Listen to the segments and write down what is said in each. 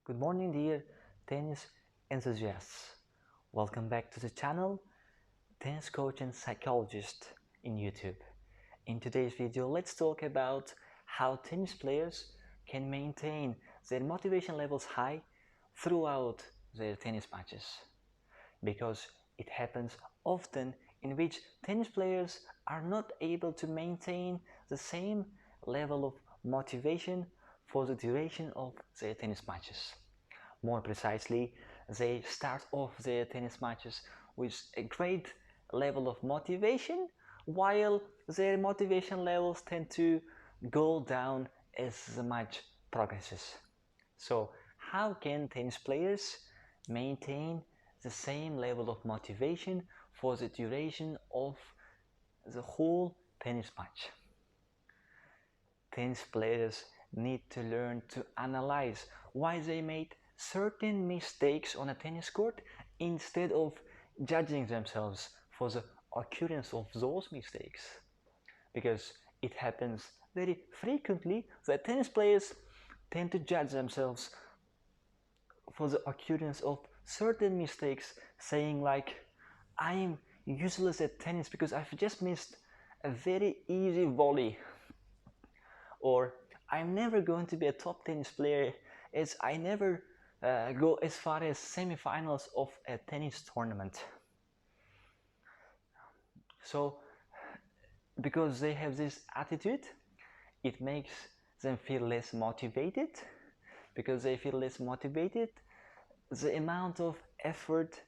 Good morning, dear tennis enthusiasts. Welcome back to the channel Tennis Coach and Psychologist in YouTube. In today's video, let's talk about how tennis players can maintain their motivation levels high throughout their tennis matches. Because it happens often in which tennis players are not able to maintain the same level of motivation for the duration of their tennis matches. More precisely, they start off their tennis matches with a great level of motivation, while their motivation levels tend to go down as the match progresses. So, how can tennis players maintain the same level of motivation for the duration of the whole tennis match? Tennis players need to learn to analyze why they made certain mistakes on a tennis court instead of judging themselves for the occurrence of those mistakes. Because it happens very frequently that tennis players tend to judge themselves for the occurrence of certain mistakes, saying like, I am useless at tennis because I've just missed a very easy volley, or I'm never going to be a top tennis player as I never go as far as semifinals of a tennis tournament. So because they have this attitude, it makes them feel less motivated. Because they feel less motivated, the amount of effort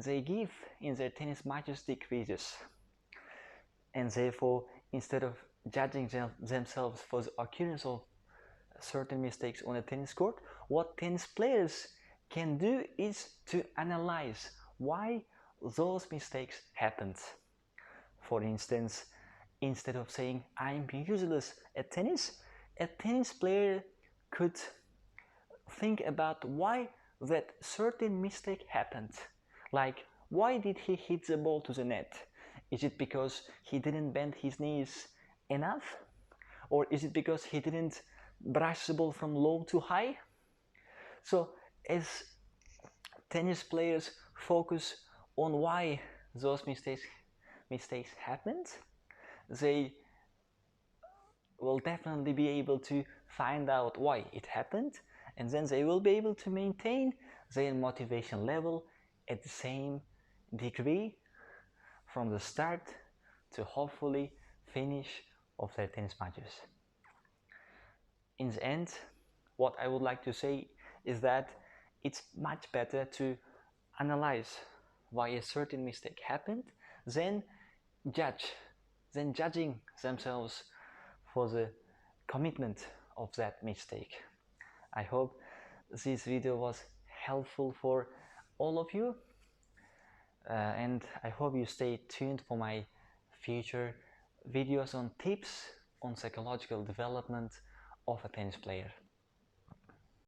they give in their tennis matches decreases. And therefore, instead of judging themselves for the occurrence of certain mistakes on a tennis court, what tennis players can do is to analyze why those mistakes happened. For instance, instead of saying I'm useless at tennis, a tennis player could think about why that certain mistake happened. Like, why did he hit the ball to the net? Is it because he didn't bend his knees enough? Or is it because he didn't brush the ball from low to high? So as tennis players focus on why those mistakes happened, they will definitely be able to find out why it happened, and then they will be able to maintain their motivation level at the same degree from the start to hopefully finish of their tennis matches. In the end, what I would like to say is that it's much better to analyze why a certain mistake happened than judging themselves for the commitment of that mistake. I hope this video was helpful for all of you, and I hope you stay tuned for my future videos on tips on psychological development of a tennis player.